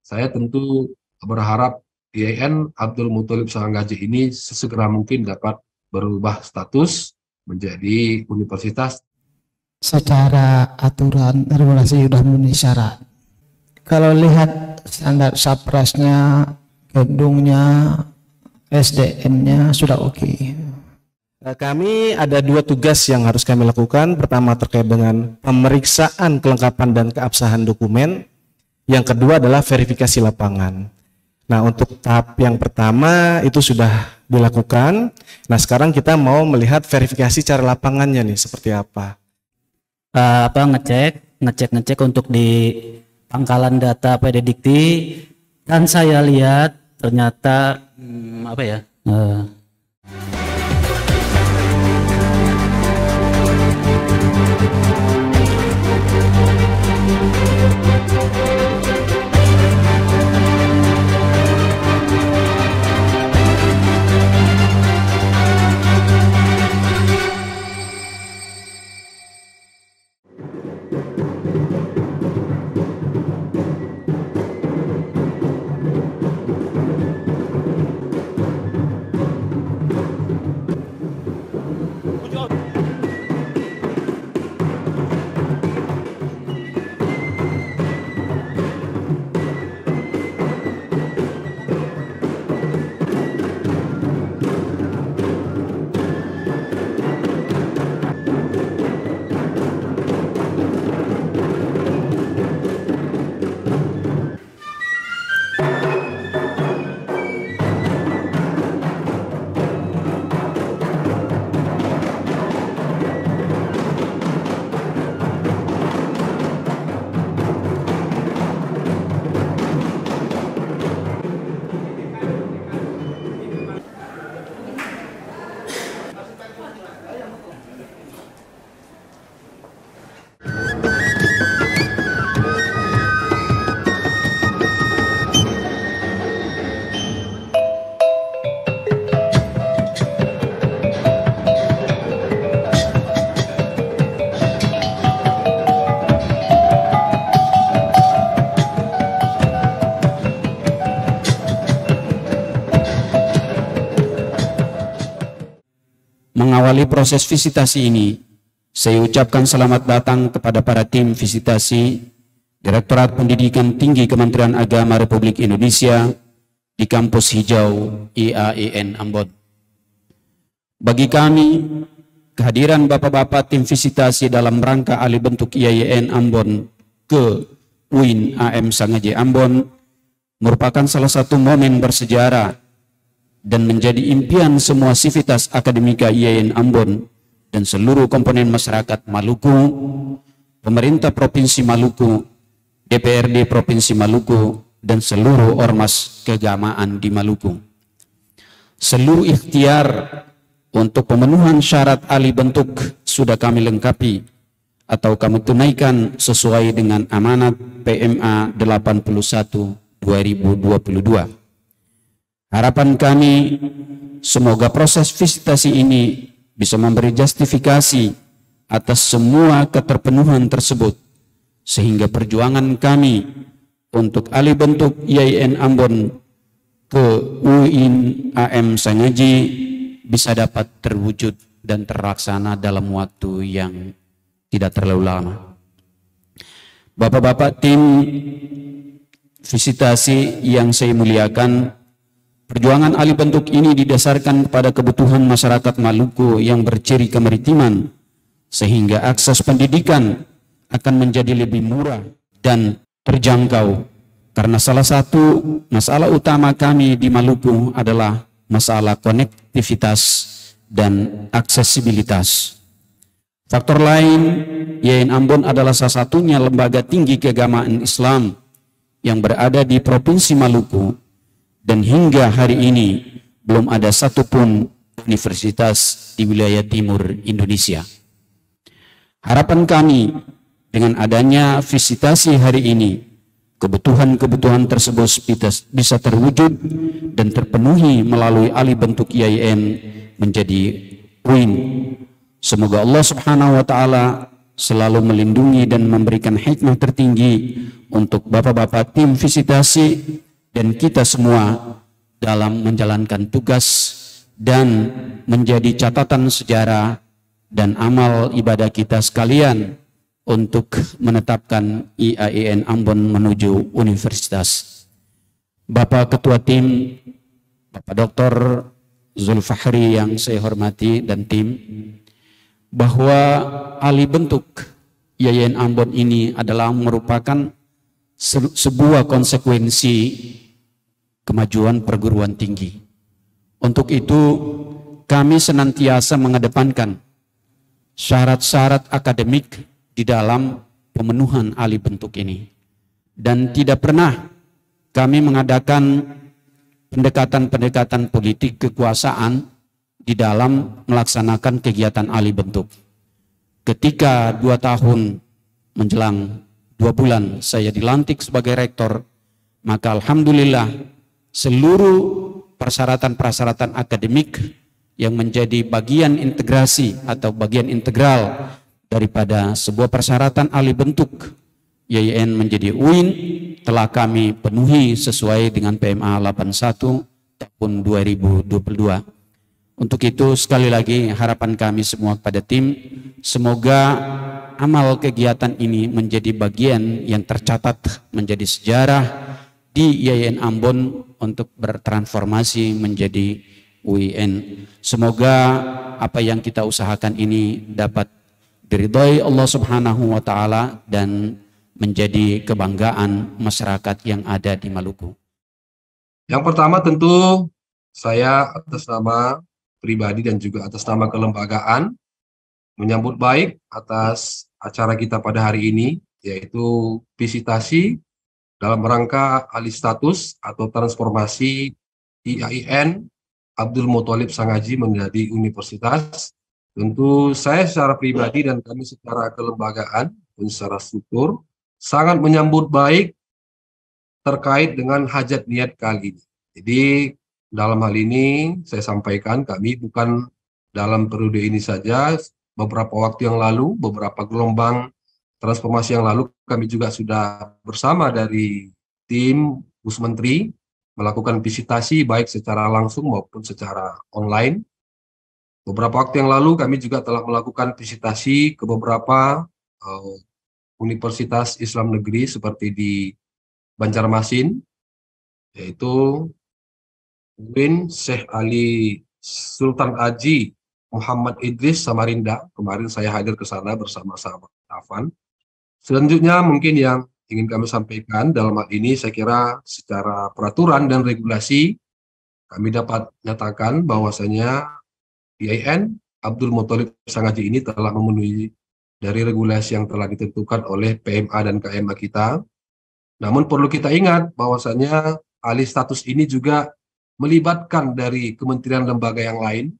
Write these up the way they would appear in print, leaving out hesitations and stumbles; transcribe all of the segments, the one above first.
Saya tentu berharap IAIN Abdul Muthalib Sanggaji ini sesegera mungkin dapat berubah status menjadi universitas. Secara aturan regulasi sudah memenuhi syarat. Kalau lihat standar saprasnya, gedungnya, SDM-nya sudah oke. Kami ada 2 tugas yang harus kami lakukan. Pertama terkait dengan pemeriksaan kelengkapan dan keabsahan dokumen. Yang kedua adalah verifikasi lapangan. Nah, untuk tahap yang pertama itu sudah dilakukan. Nah, sekarang kita mau melihat verifikasi cara lapangannya nih seperti apa. Ngecek untuk di pangkalan data PD Dikti, dan saya lihat ternyata mengawali proses visitasi ini, saya ucapkan selamat datang kepada para tim visitasi Direktorat Pendidikan Tinggi Kementerian Agama Republik Indonesia di Kampus Hijau IAIN Ambon. Bagi kami, kehadiran Bapak-Bapak tim visitasi dalam rangka alih bentuk IAIN Ambon ke UIN AM Sangaje Ambon merupakan salah satu momen bersejarah dan menjadi impian semua sivitas akademika IAIN Ambon dan seluruh komponen masyarakat Maluku, pemerintah Provinsi Maluku, DPRD Provinsi Maluku, dan seluruh ormas keagamaan di Maluku. Seluruh ikhtiar untuk pemenuhan syarat alih bentuk sudah kami lengkapi atau kami tunaikan sesuai dengan amanat PMA 81 2022. Harapan kami semoga proses visitasi ini bisa memberi justifikasi atas semua keterpenuhan tersebut, sehingga perjuangan kami untuk alih bentuk IAIN Ambon ke UIN AM Sangaji bisa dapat terwujud dan terlaksana dalam waktu yang tidak terlalu lama. Bapak-bapak tim visitasi yang saya muliakan, perjuangan alih bentuk ini didasarkan pada kebutuhan masyarakat Maluku yang berciri kemaritiman, sehingga akses pendidikan akan menjadi lebih murah dan terjangkau. Karena salah satu masalah utama kami di Maluku adalah masalah konektivitas dan aksesibilitas. Faktor lain, IAIN Ambon adalah salah satunya lembaga tinggi keagamaan Islam yang berada di Provinsi Maluku, dan hingga hari ini belum ada satupun universitas di wilayah timur Indonesia. Harapan kami dengan adanya visitasi hari ini, kebutuhan-kebutuhan tersebut bisa terwujud dan terpenuhi melalui alih bentuk IAIN menjadi UIN. Semoga Allah Subhanahu wa Ta'ala selalu melindungi dan memberikan hikmah tertinggi untuk bapak-bapak tim visitasi dan kita semua dalam menjalankan tugas dan menjadi catatan sejarah dan amal ibadah kita sekalian untuk menetapkan IAIN Ambon menuju universitas. Bapak Ketua Tim, Bapak Dr. Zulfahri yang saya hormati dan tim, bahwa alih bentuk IAIN Ambon ini adalah merupakan sebuah konsekuensi kemajuan perguruan tinggi. Untuk itu kami senantiasa mengedepankan syarat-syarat akademik di dalam pemenuhan alih bentuk ini. Dan tidak pernah kami mengadakan pendekatan-pendekatan politik kekuasaan di dalam melaksanakan kegiatan alih bentuk. Ketika 2 tahun menjelang 2 bulan saya dilantik sebagai rektor, maka alhamdulillah seluruh persyaratan-persyaratan akademik yang menjadi bagian integrasi atau bagian integral daripada sebuah persyaratan alih bentuk IAIN menjadi UIN telah kami penuhi sesuai dengan PMA 81 tahun 2022. Untuk itu sekali lagi harapan kami semua kepada tim, semoga amal kegiatan ini menjadi bagian yang tercatat menjadi sejarah di IAIN Ambon untuk bertransformasi menjadi UIN. Semoga apa yang kita usahakan ini dapat diridhoi Allah Subhanahu wa taala dan menjadi kebanggaan masyarakat yang ada di Maluku. Yang pertama tentu saya atas nama pribadi dan juga atas nama kelembagaan menyambut baik atas acara kita pada hari ini, yaitu visitasi dalam rangka alih status atau transformasi IAIN Abdul Muthalib Sangaji menjadi universitas. Tentu saya secara pribadi dan kami secara kelembagaan dan secara struktur sangat menyambut baik terkait dengan hajat niat kali ini. Jadi dalam hal ini saya sampaikan kami bukan dalam periode ini saja, beberapa waktu yang lalu, beberapa gelombang transformasi yang lalu kami juga sudah bersama dari tim Gus Menteri melakukan visitasi baik secara langsung maupun secara online. Beberapa waktu yang lalu kami juga telah melakukan visitasi ke beberapa universitas Islam negeri seperti di Banjarmasin, yaitu UIN Syekh Ali Sultan Haji Muhammad Idris Samarinda. Kemarin saya hadir ke sana bersama sahabat Afan. Selanjutnya mungkin yang ingin kami sampaikan dalam hal ini, saya kira secara peraturan dan regulasi kami dapat nyatakan bahwasanya IAIN Abdul Muthalib Sangaji ini telah memenuhi dari regulasi yang telah ditentukan oleh PMA dan KMA kita. Namun perlu kita ingat bahwasanya alih status ini juga melibatkan dari kementerian lembaga yang lain.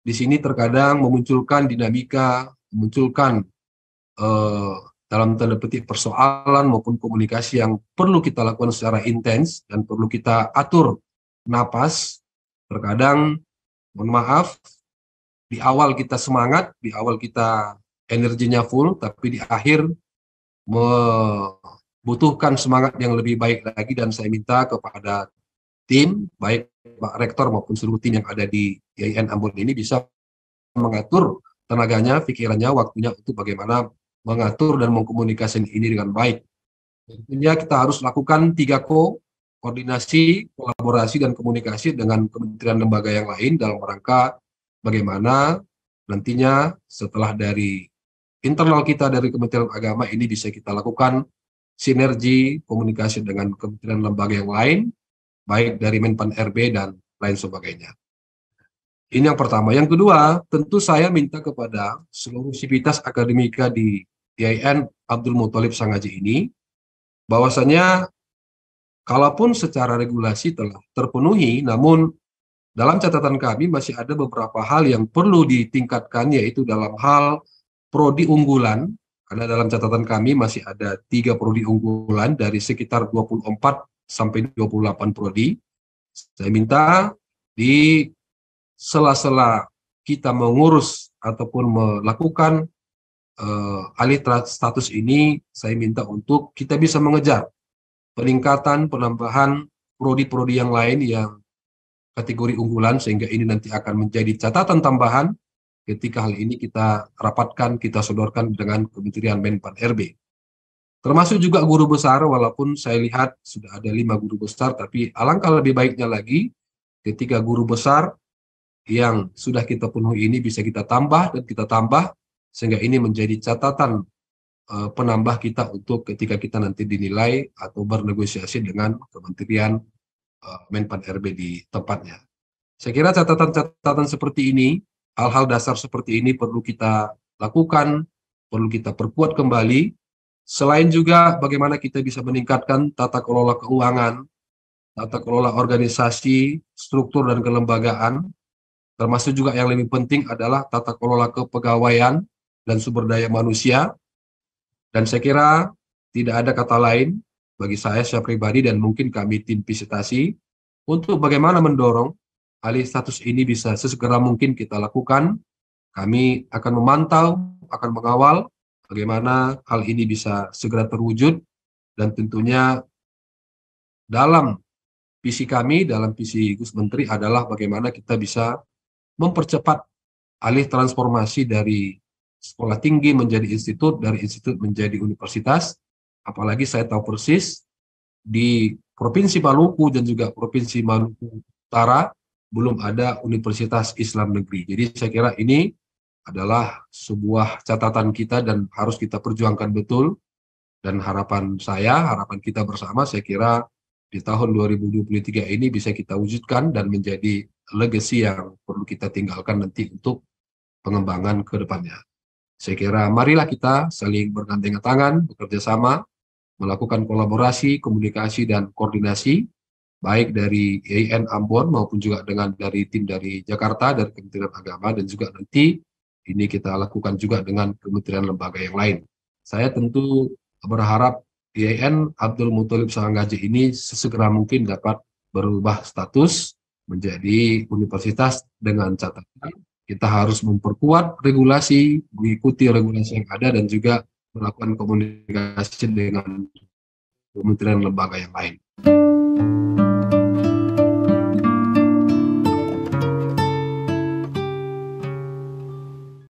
Di sini terkadang memunculkan dinamika, memunculkan dalam tanda petik persoalan maupun komunikasi yang perlu kita lakukan secara intens dan perlu kita atur napas. Terkadang, mohon maaf, di awal kita semangat, di awal kita energinya full, tapi di akhir membutuhkan semangat yang lebih baik lagi, dan saya minta kepada tim, baik Pak Rektor maupun seluruh tim yang ada di IAIN Ambon ini bisa mengatur tenaganya, pikirannya, waktunya untuk bagaimana mengatur dan mengkomunikasikan ini dengan baik. Tentunya kita harus lakukan 3 koordinasi, kolaborasi, dan komunikasi dengan kementerian lembaga yang lain dalam rangka bagaimana nantinya setelah dari internal kita dari Kementerian Agama ini bisa kita lakukan sinergi komunikasi dengan kementerian lembaga yang lain, baik dari Menpan RB dan lain sebagainya. Ini yang pertama. Yang kedua, tentu saya minta kepada seluruh sivitas akademika di IAIN Abdul Muthalib Sangaji ini, bahwasanya kalaupun secara regulasi telah terpenuhi, namun dalam catatan kami masih ada beberapa hal yang perlu ditingkatkan, yaitu dalam hal prodi unggulan, karena dalam catatan kami masih ada 3 prodi unggulan dari sekitar 24 sampai 28 prodi. Saya minta di sela-sela kita mengurus ataupun melakukan alih status ini saya minta untuk kita bisa mengejar peningkatan, penambahan prodi-prodi yang lain yang kategori unggulan, sehingga ini nanti akan menjadi catatan tambahan ketika hal ini kita rapatkan, kita sodorkan dengan Kementerian Menpan RB. Termasuk juga guru besar, walaupun saya lihat sudah ada 5 guru besar, tapi alangkah lebih baiknya lagi ketika guru besar yang sudah kita penuhi ini bisa kita tambah dan kita tambah, sehingga ini menjadi catatan penambah kita untuk ketika kita nanti dinilai atau bernegosiasi dengan Kementerian Menpan RB di tempatnya. Saya kira catatan-catatan seperti ini, hal-hal dasar seperti ini perlu kita lakukan, perlu kita perkuat kembali. Selain juga bagaimana kita bisa meningkatkan tata kelola keuangan, tata kelola organisasi, struktur dan kelembagaan, termasuk juga yang lebih penting adalah tata kelola kepegawaian dan sumber daya manusia. Dan saya kira tidak ada kata lain bagi saya pribadi dan mungkin kami tim visitasi untuk bagaimana mendorong alih status ini bisa sesegera mungkin kita lakukan. Kami akan memantau, akan mengawal bagaimana hal ini bisa segera terwujud, dan tentunya dalam visi kami, dalam visi Gus Menteri adalah bagaimana kita bisa mempercepat alih transformasi dari sekolah tinggi menjadi institut, dari institut menjadi universitas. Apalagi saya tahu persis di Provinsi Maluku dan juga Provinsi Maluku Utara belum ada Universitas Islam Negeri. Jadi saya kira ini adalah sebuah catatan kita dan harus kita perjuangkan betul. Dan harapan saya, harapan kita bersama, saya kira di tahun 2023 ini bisa kita wujudkan dan menjadi legacy yang perlu kita tinggalkan nanti untuk pengembangan ke depannya. Saya kira marilah kita saling bergandengan tangan, bekerja sama, melakukan kolaborasi, komunikasi, dan koordinasi, baik dari IAIN Ambon maupun juga dengan dari tim dari Jakarta, dari Kementerian Agama, dan juga nanti ini kita lakukan juga dengan kementerian lembaga yang lain. Saya tentu berharap IAIN Abdul Muthalib Sawangaji ini sesegera mungkin dapat berubah status menjadi universitas dengan catatan kita harus memperkuat regulasi, mengikuti regulasi yang ada, dan juga melakukan komunikasi dengan kementerian lembaga yang lain.